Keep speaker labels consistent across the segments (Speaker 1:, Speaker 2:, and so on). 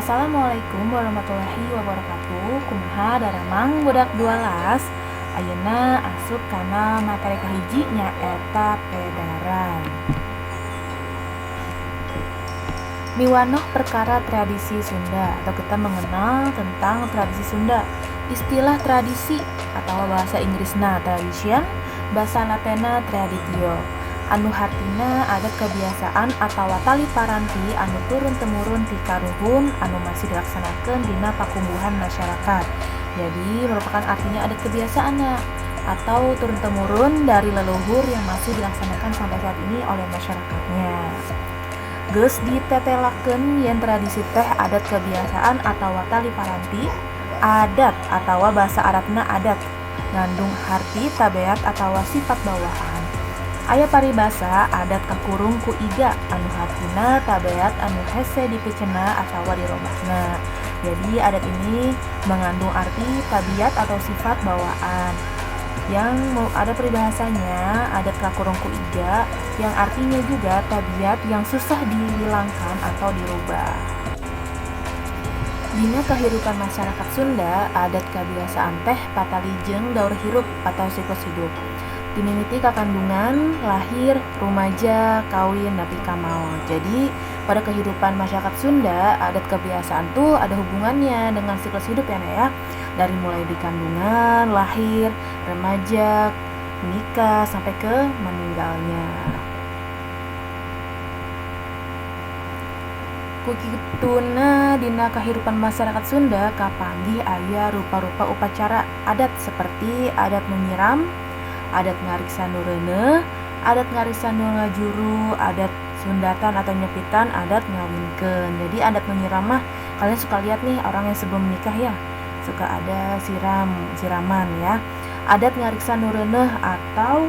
Speaker 1: Assalamualaikum warahmatullahi wabarakatuh. Kumaha daramang budak 12. Ayeuna asup kana materi kahiji nyaeta pedaran. Miwanoh perkara tradisi Sunda atau kita mengenal tentang tradisi Sunda. Istilah tradisi atau bahasa Inggrisna tradition, bahasa Latenna traditio. Anu hartina adat kebiasaan atau tali paranti anu turun-temurun ti karuhun anu masih dilaksanakan dina pakumbuhan masyarakat. Jadi merupakan artinya adat kebiasaan atau turun-temurun dari leluhur yang masih dilaksanakan sampai saat ini oleh masyarakatnya. Geus ditetelakeun yen tradisi teh adat kebiasaan atau tali paranti, adat atau bahasa Arabna adat ngandung harti tabeat atau sifat bawaan. Aya paribasa adat kakurung ku iga anu hartina tabeat anu hese dipicenna atawa dirobahna. Jadi adat ini mengandung arti tabiat atau sifat bawaan. Yang ada peribahasanya adat kakurung ku iga yang artinya juga tabiat yang susah dihilangkan atau dirubah. Dina kehidupan masyarakat Sunda, adat kebiasaan teh patalijeng daur hirup atau siklus hidup. Dimimiti kakandungan, lahir, rumaja, kawin, nepi ka maot. Jadi pada kehidupan masyarakat Sunda, adat kebiasaan tuh ada hubungannya dengan siklus hidup ya. Dari mulai di kandungan, lahir, remaja, menikah sampai ke meninggalnya. Kukituna dina kehidupan masyarakat Sunda kapanggih aya rupa-rupa upacara adat seperti adat menyiram, adat ngariksa nu reuneuh, adat ngariksa nu ngajuru, adat sundatan atau nyepitan, adat ngawinkeun. Jadi adat menyiram mah kalian suka lihat nih orang yang sebelum nikah ya, suka ada siraman ya. Adat ngariksa nu reuneuh atau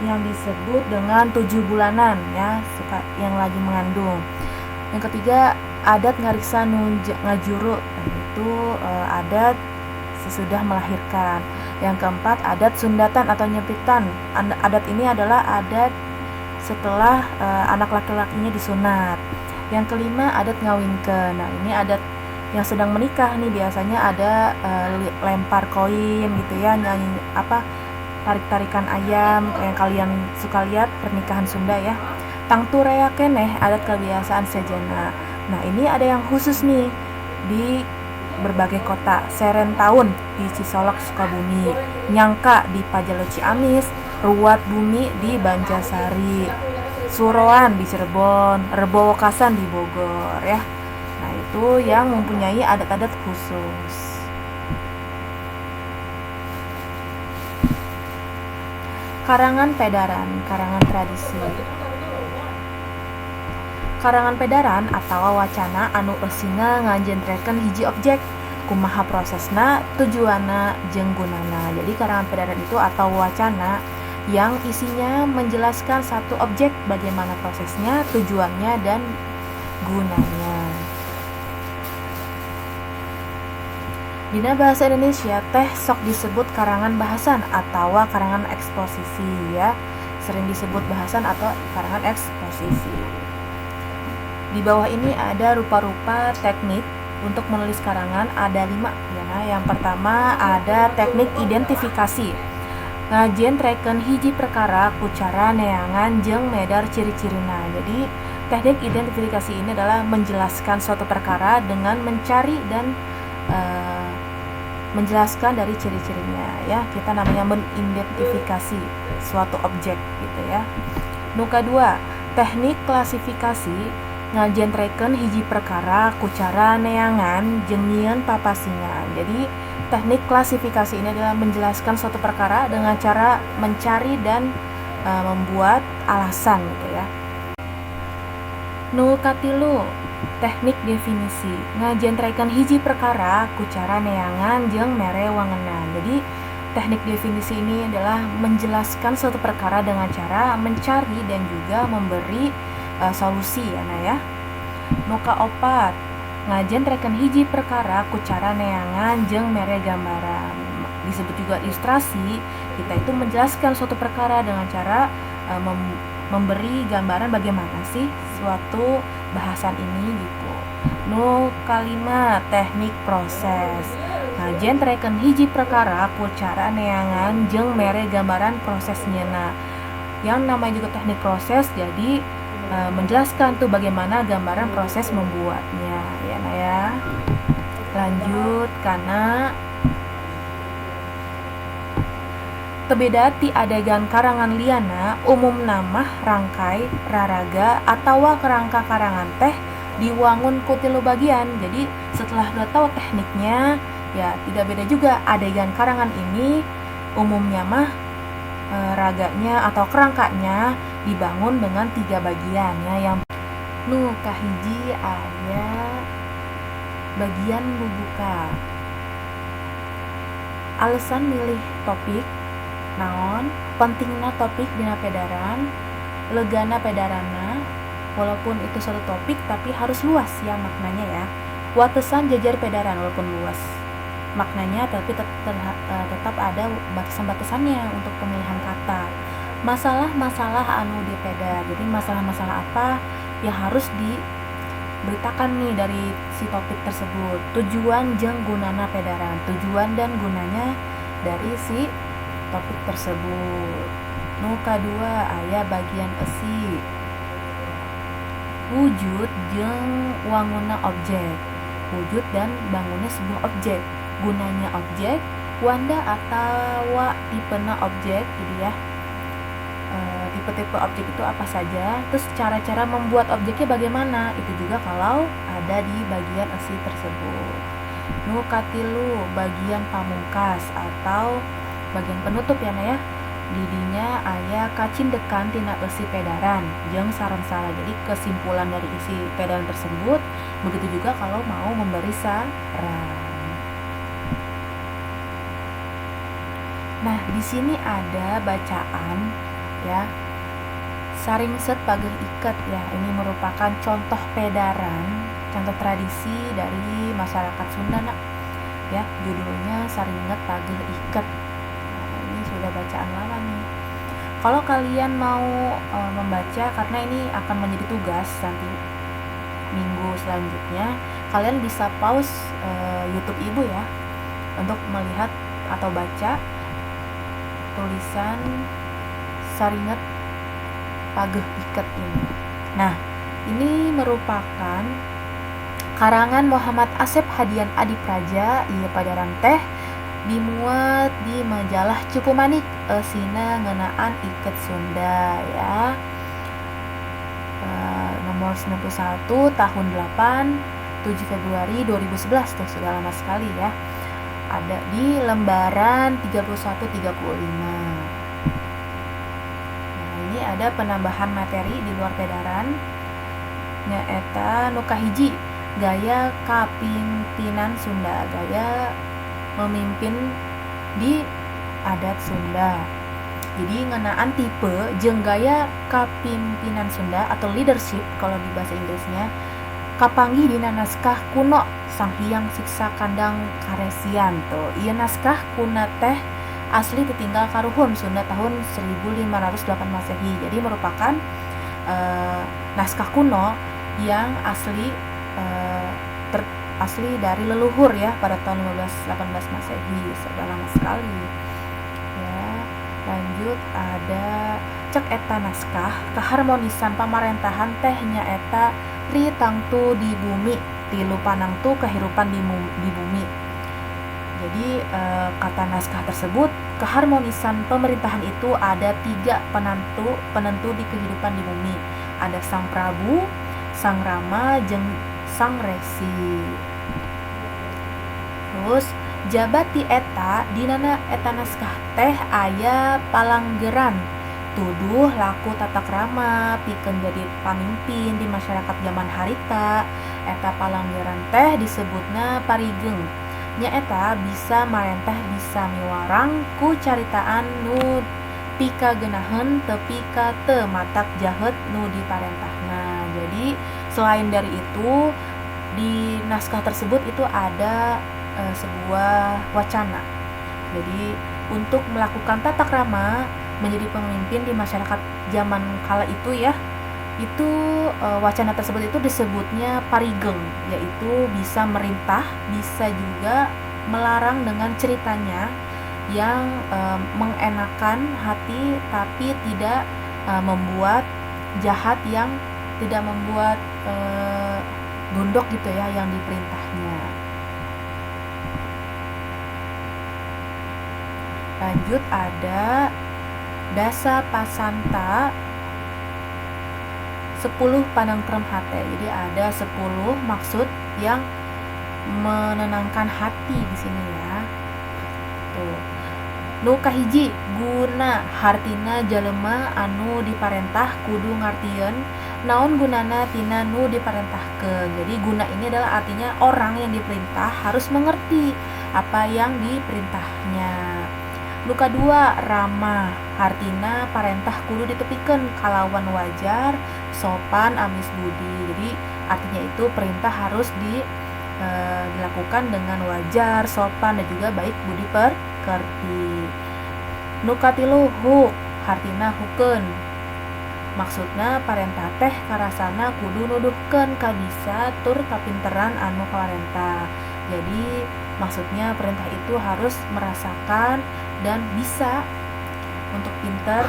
Speaker 1: yang disebut dengan 7 bulanan ya, suka yang lagi mengandung. Yang ketiga, adat ngariksa nu ngajuru, itu adat sesudah melahirkan. Yang keempat, adat sundatan atau nyepitan. Adat ini adalah adat setelah anak laki-lakinya disunat. Yang kelima, adat ngawinkeun. Nah, ini adat yang sedang menikah nih, biasanya ada lempar koin gitu ya, nyanyi tarik-tarikan ayam yang kalian suka lihat pernikahan Sunda ya. Tangturea keneh adat kebiasaan sejenna. Nah, ini ada yang khusus nih di berbagai kota. Serentaun di Cisolok Sukabumi, Nyangka di Pajalo Ciamis, Ruwat Bumi di Banjarsari, Suroan di Cirebon, Rebo Wekasan di Bogor ya. Nah, itu yang mempunyai adat-adat khusus. Karangan pedaran, karangan tradisi. Karangan pedaran atau wacana anu eusina nganjentrekeun hiji objek, kumaha prosesna, tujuanna, jeung gunana. Jadi karangan pedaran itu atau wacana yang isinya menjelaskan satu objek, bagaimana prosesnya, tujuannya, dan gunanya. Dina bahasa Indonesia teh sok disebut karangan bahasan atau karangan eksposisi ya. Sering disebut bahasan atau karangan eksposisi. Di bawah ini ada rupa-rupa teknik untuk menulis karangan, ada 5 ya. Yang pertama ada teknik identifikasi. Ngajentrekeun hiji perkara ku cara neangan jeung medar ciri-cirina. Jadi teknik identifikasi ini adalah menjelaskan suatu perkara dengan mencari dan menjelaskan dari ciri-cirinya ya. Kita namanya mengidentifikasi suatu objek gitu ya. Nu kadua, teknik klasifikasi. Ngajentrekeun hiji perkara ku cara neangan jeung nyieun papasingan. Jadi teknik klasifikasi ini adalah menjelaskan suatu perkara dengan cara mencari dan membuat alasan gitu ya. Nu katilu, teknik definisi. Ngajentrekeun hiji perkara ku cara neangan jeung mere wangenan. Jadi teknik definisi ini adalah menjelaskan suatu perkara dengan cara mencari dan juga memberi solusi ya. Nu kaopat, ngajentrekeun hiji perkara ku cara neangan jeung mere gambaran. Disebut juga ilustrasi. Kita itu menjelaskan suatu perkara dengan cara memberi gambaran bagaimana sih suatu bahasan ini gitu. Nu kalima teknik proses. Ngajen reken hiji perkara ku cara neangan jeung mere gambaran prosesnya. Nah, yang namanya juga teknik proses, jadi menjelaskan tuh bagaimana gambaran proses membuatnya ya. Nah ya, lanjut karena tebeda ti adegan karangan liana umum nama rangkai raraga atau kerangka karangan teh diwangun ku tilu bagian. Jadi setelah udah tahu tekniknya ya, tidak beda juga adegan karangan ini umumnya mah raganya atau kerangkanya dibangun dengan 3 bagian ya. Yang nu kahiji aya bagian bubuka. Alasan milih topik naon pentingna topik dina pedaran, legana pedarana, walaupun itu satu topik tapi harus luas ya maknanya ya. Watesan jajar pedaran walaupun luas maknanya, tapi tetap ada batasan-batasannya untuk pemilihan kata. Masalah-masalah anu di pedar, jadi masalah-masalah apa yang harus diberitakan nih dari si topik tersebut. Tujuan jeung gunana pedaran, tujuan dan gunanya dari si topik tersebut. Nu kadua aya bagian esi. Wujud jeung wangunna objek. Wujud dan bangunnya sebuah objek. Gunanya objek, wanda atau tipena objek, jadi ya. Tipe-tipe objek itu apa saja, terus cara-cara membuat objeknya bagaimana, itu juga kalau ada di bagian esi tersebut. Nu katilu bagian pamungkas atau bagian penutup ya Nah ya. Didinya aya kacindekan tina esi pedaran jeung saran salah. Jadi kesimpulan dari isi pedaran tersebut, begitu juga kalau mau memberi saran. Nah, di sini ada bacaan ya. Saringset pageuh iket ya. Ini merupakan contoh pedaran, contoh tradisi dari masyarakat Sunda nak. Ya, judulnya Saringet Pageuh Iket. Ini sudah bacaan lama nih. Kalau kalian mau membaca, karena ini akan menjadi tugas nanti minggu selanjutnya, kalian bisa pause YouTube Ibu ya untuk melihat atau baca tulisan Saringet Pageuh Iket ini. Nah, ini merupakan karangan Muhammad Asep Hadian Adipraja. Ieu padaran teh dimuat di majalah Cupu Manik esina ngeunaan iket Sunda ya. Nomor 91 tahun 8 7 Februari 2011 tuh sudah lama sekali ya. Ada di lembaran 31-35. Nah, ini ada penambahan materi di luar pedaran. Nyaeta nu kahiji gaya kapimpinan Sunda, gaya memimpin di adat Sunda. Jadi ngeunaan tipe jeung gaya kapimpinan Sunda atau leadership kalau di bahasa Inggrisnya kapanggih dina naskah kuno Sang Hyang Siksa Kandang Karesian tuh. Ieu naskah kuna teh asli ditinggal karuhun Sunda tahun 1508 Masehi. Jadi merupakan naskah kuno yang asli asli dari leluhur ya pada tahun 1518 Masehi. Sudah lama sekali. Ya, lanjut ada cek eta naskah keharmonisan pamarentahan teh nyaeta Ri tangtu di bumi, tilu panangtu kehidupan di bumi. Jadi kata naskah tersebut, keharmonisan pemerintahan itu ada 3 penentu di kehidupan di bumi. Ada Sang Prabu, Sang Rama, jeung Sang Resi. Terus jabat ti eta dinana eta naskah teh aya palanggeran tuduh laku tata krama pikeun jadi pamimpin di masyarakat zaman harita. Eta palanggeran teh disebutna parigeng. Nya eta bisa marentah bisa miwarang ku caritaan nu pikageunaheun tepi ka teu matak jahet nu diparentahna. Jadi selain dari itu di naskah tersebut itu ada sebuah wacana. Jadi untuk melakukan tata krama menjadi pemimpin di masyarakat zaman kala itu ya, Itu wacana tersebut itu disebutnya parigeng, yaitu bisa merintah, bisa juga melarang dengan ceritanya yang mengenakan hati tapi tidak membuat jahat, yang tidak membuat gondok gitu ya yang diperintahnya. Lanjut ada dasa pasanta 10 panangtrem hate. Jadi ada 10 maksud yang menenangkan hati di sini ya. Tuh. Nu kahiji guna hartina jalema anu diparentah kudu ngartieun naon gunana tina nu diparentahkeun. Jadi guna ini adalah artinya orang yang diperintah harus mengerti apa yang diperintahnya. Nu kadua rama hartina parentah kudu ditepikeun kalawan wajar, sopan, amis budi. Jadi artinya itu perintah harus dilakukan dengan wajar, sopan, dan juga baik budi pekerti. Nu katilu hu hartina hukeun. Maksudna parentah teh karasana kudu nuduhkeun kabisa tur kapinteran anu kawarentah. Jadi maksudnya perintah itu harus merasakan dan bisa untuk pinter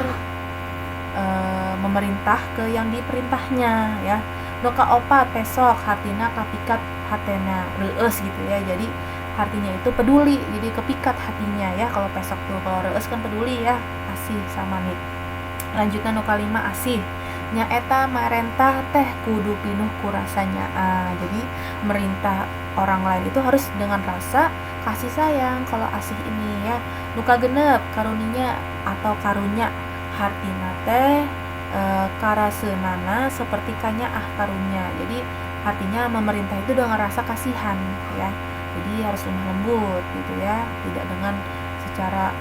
Speaker 1: memerintah ke yang diperintahnya ya. Nu kaopat pesok hartina kapikat hatena reueus gitu ya. Jadi artinya itu peduli, jadi kepikat hatinya ya. Kalau pesok tuh, kalau reueus kan peduli ya, asih sama nih. Lanjutnya nu kalima asih nyaeta marentah teh kudu pinuh kurasanya. Jadi merintah orang lain itu harus dengan rasa kasih sayang. Kalau asih ini ya. Nu kagenep karuninya atau karunya hartina teh karaseunana seperti kanyaah karunya. Jadi artinya memerintah itu dengan rasa kasihan ya. Jadi harus lemah lembut gitu ya, tidak dengan secara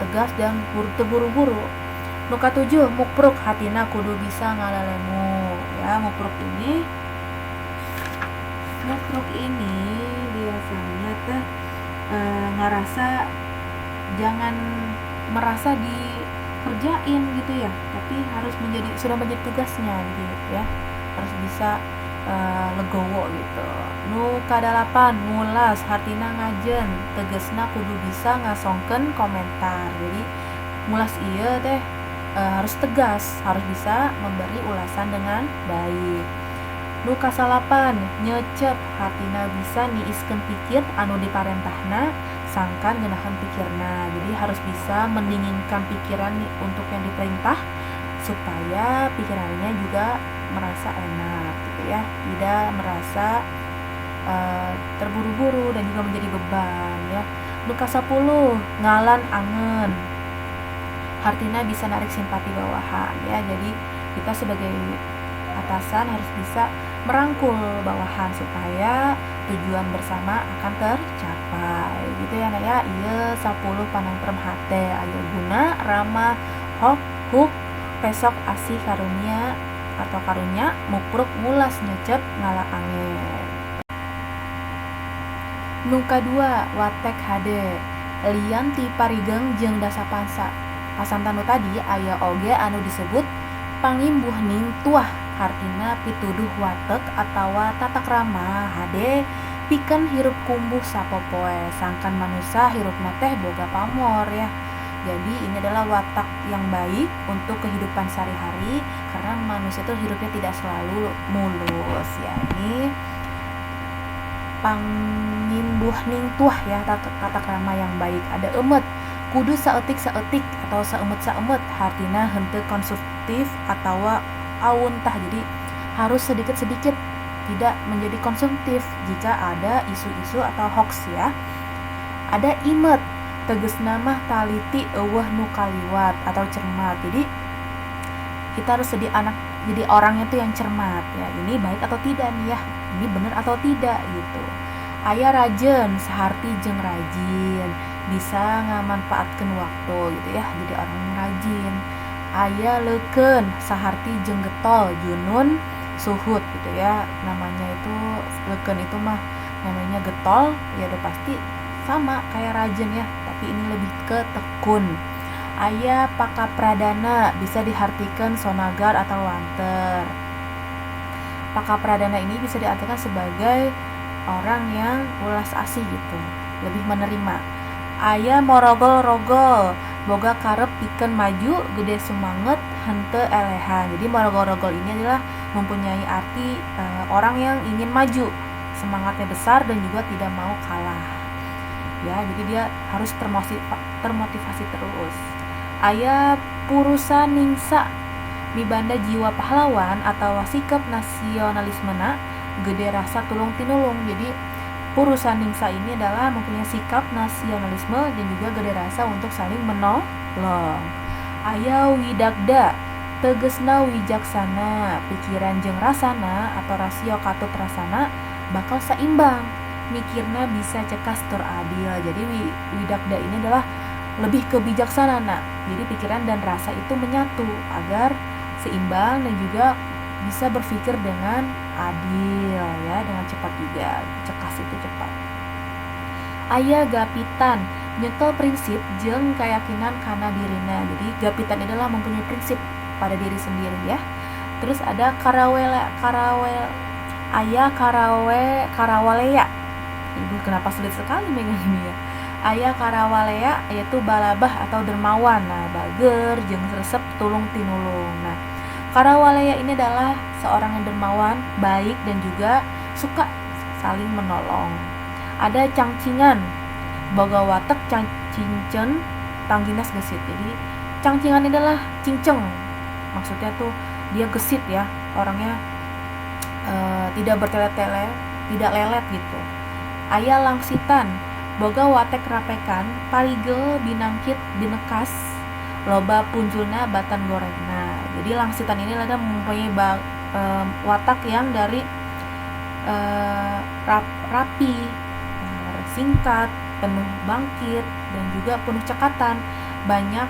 Speaker 1: tegas dan terburu-buru. Nu katujuh mukruk hatina kudu bisa ngalalemu ya. Mukruk ini biasanya teh ngerasa jangan merasa dikerjain gitu ya, tapi harus sudah menjadi tugasnya gitu ya, harus bisa legowo gitu. Nu kadalapan ngulas hartina ngajen tegesna kudu bisa ngasongkeun komentar. Jadi ngulas ieu teh harus tegas, harus bisa memberi ulasan dengan baik. Nu kasalapan nyecep hartina bisa niiskeun pikir anu diparentahna sangkan ngenahan pikirna. Jadi harus bisa mendinginkan pikiran untuk yang diperintah supaya pikirannya juga merasa enak gitu ya, tidak merasa terburu-buru dan juga menjadi beban ya. Nu kasapuluh ngalan angen hartina bisa narik simpati bawahan ya. Jadi kita sebagai atasan harus bisa merangkul bawahan supaya tujuan bersama akan tercapai gitu ya nah ya. Ieu 10 panangtrem hate aya guna rama huk pesok asih karunia atau karunya mukruk ngulas nyecep ngala angen. Nu kadua watek hade lian ti parigeng jeung dasa pasantanu tadi aya oge anu disebut pangimbuhning tuah hartina pituduh watek atawa tatak rama hade pikeun hirup kumbuh sapopoe sangkan manusia hirupna teh boga pamor ya. Jadi ini adalah watak yang baik untuk kehidupan sehari-hari karena manusia itu hidupnya tidak selalu mulus ya. Ini pangimbuhning tuah ya, tatak rama yang baik. Ada emet kudu saeutik atau saemet hartina henteu konsumtif atau auntah. Jadi harus sedikit-sedikit, tidak menjadi konsumtif jika ada isu-isu atau hoax ya. Ada imet tegesna mah taliti eueuh nu kaliwat atau cermat. Jadi kita harus jadi orang itu yang cermat ya. Ini baik atau tidak nih ya, ini benar atau tidak gitu. Aya rajen saharti jeung rajin, bisa ngamanfaatkeun waktu gitu ya, jadi orang yang rajin. Aya leukeun saharti jeung getol junun suhut gitu ya. Namanya itu leukeun itu mah namanya getol ya, udah pasti sama kayak rajin ya, tapi ini lebih ke tekun. Aya pakapradana bisa diartikan sonagar atau wanter. Pakapradana ini bisa diartikan sebagai orang yang ulas asih gitu, lebih menerima. Aya morogol-rogol, boga karep pikeun maju, gede sumanget, henteu elehan. Jadi morogol-rogol ini adalah mempunyai arti orang yang ingin maju, semangatnya besar dan juga tidak mau kalah. Ya, jadi dia harus termotivasi terus. Aya purusa ningsa, mibanda jiwa pahlawan atau sikap nasionalismena gede rasa tulung tinulung. Jadi purusa ningsa ini adalah mempunyai sikap nasionalisme dan juga gede rasa untuk saling menolong. Aya widagda, tegesna wijaksana, pikiran jeung rasana atau rasio katut rasana bakal seimbang, mikirna bisa cekas tur adil. Jadi widagda ini adalah lebih ke bijaksana. Jadi pikiran dan rasa itu menyatu agar seimbang dan juga bisa berpikir dengan adil ya, dengan cepat juga. Cekas itu cepat. Aya gapitan, nyekel prinsip jeung keyakinan kana dirina. Jadi gapitan adalah mempunyai prinsip pada diri sendiri ya. Terus ada karawalea. Ibu kenapa sulit sekali megang ini ya. Aya karawalea yaitu balabah atau dermawan. Nah, bager jeung resep tulung tinulung. Nah, karawalea ini adalah seorang yang dermawan, baik dan juga suka saling menolong. Ada cangcingan, boga watek cangcincen, tangginas gesit. Jadi cangcingan ini adalah cinceng. Maksudnya tuh dia gesit ya, orangnya tidak bertele-tele, tidak lelet gitu. Aya langsitan, boga watek rapekan, parigel binangkit binekas, loba punjulna batan gorengna. Jadi langsitan ini ada mempunyai watak yang dari rapi, singkat, penuh bangkit dan juga penuh cekatan, banyak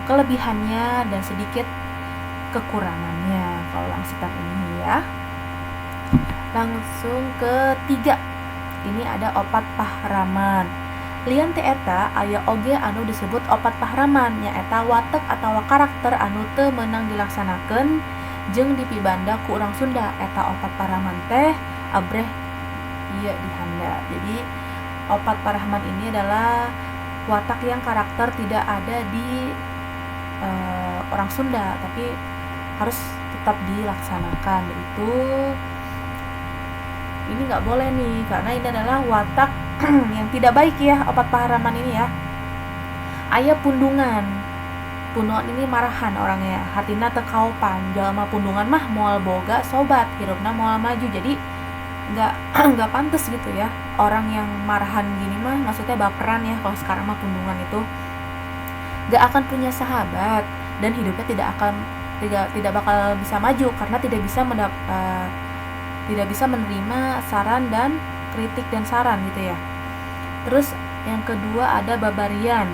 Speaker 1: kelebihannya dan sedikit kekurangannya kalau langsitan ini ya. Langsung ketiga, ini ada opat pahraman. Lian teh eta aya oge anu disebut opat pahraman, nyaeta watek atawa karakter anu teu meunang dilaksanakeun jeung dipibanda ku urang Sunda. Eta opat pahraman teh abreh ieu dihanda. Jadi opat pahraman ini adalah watak yang karakter tidak ada di orang Sunda, tapi harus tetap dilaksanakan. Itu ini nggak boleh nih, karena ini adalah watak yang tidak baik ya, opat pahraman ini ya. Aya pundungan ini marahan orangnya, hatina teu kaopan. Jalma pundungan mah moal boga sobat, hirupna moal maju. Jadi nggak pantas gitu ya, orang yang marahan gini mah, maksudnya baperan ya. Kalau sekarang mah pundungan itu nggak akan punya sahabat dan hidupnya tidak bakal bisa maju karena tidak bisa menerima saran dan kritik dan saran gitu ya. Terus yang kedua ada babarian,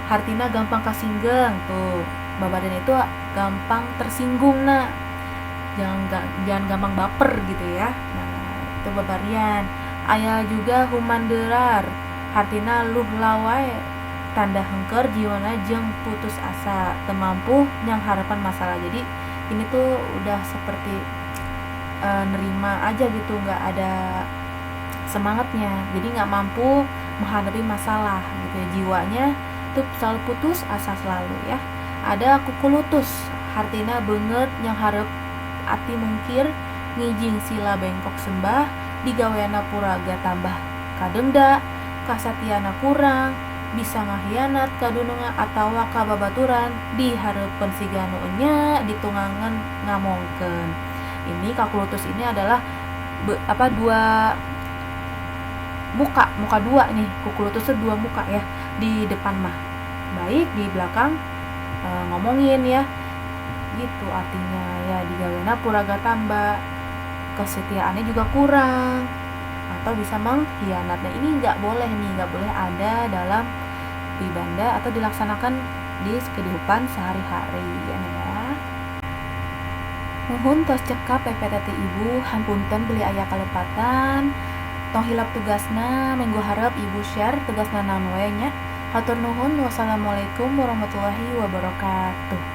Speaker 1: hartina gampang kasinggeng tuh. Babarian itu gampang tersinggung, nah jangan gampang baper gitu ya. Nah, itu babarian. Aya juga humanderar, hartina luh lawai, tanda hengker jiwana jeung putus asa, teu mampu nyang harapan masalah. Jadi ini tuh udah seperti nerima aja gitu, nggak ada semangatnya, jadi nggak mampu menghadapi masalah gitu ya. Jiwanya tuh selalu putus asa selalu ya. Ada kukulutus, hartina beungeut yang hareup ati mungkir, ngijing sila bengkok sembah, digaweana puraga tambah kadengda, kasatiana kurang, bisa ngahianat kadununga atawa kababaturan, dihareupeun siga nu enya, ditunggangan ngamongkeun. Ini kakulutus ini adalah dua muka dua nih. Kukulutus itu dua muka ya, di depan mah baik, di belakang ngomongin ya, gitu artinya ya. Digaweana puraga tambah, kesetiaannya juga kurang atau bisa mengkhianat. Nah ini nggak boleh ada dalam wibanda atau dilaksanakan di kehidupan sehari-hari ya. Nuhun tos cekap PPTT Ibu, hampunten beli aya kalepatan, tong hilap tugasna, minggu harap Ibu share tugasna naon we nya. Hatur nuhun. Wassalamualaikum warahmatullahi wabarakatuh.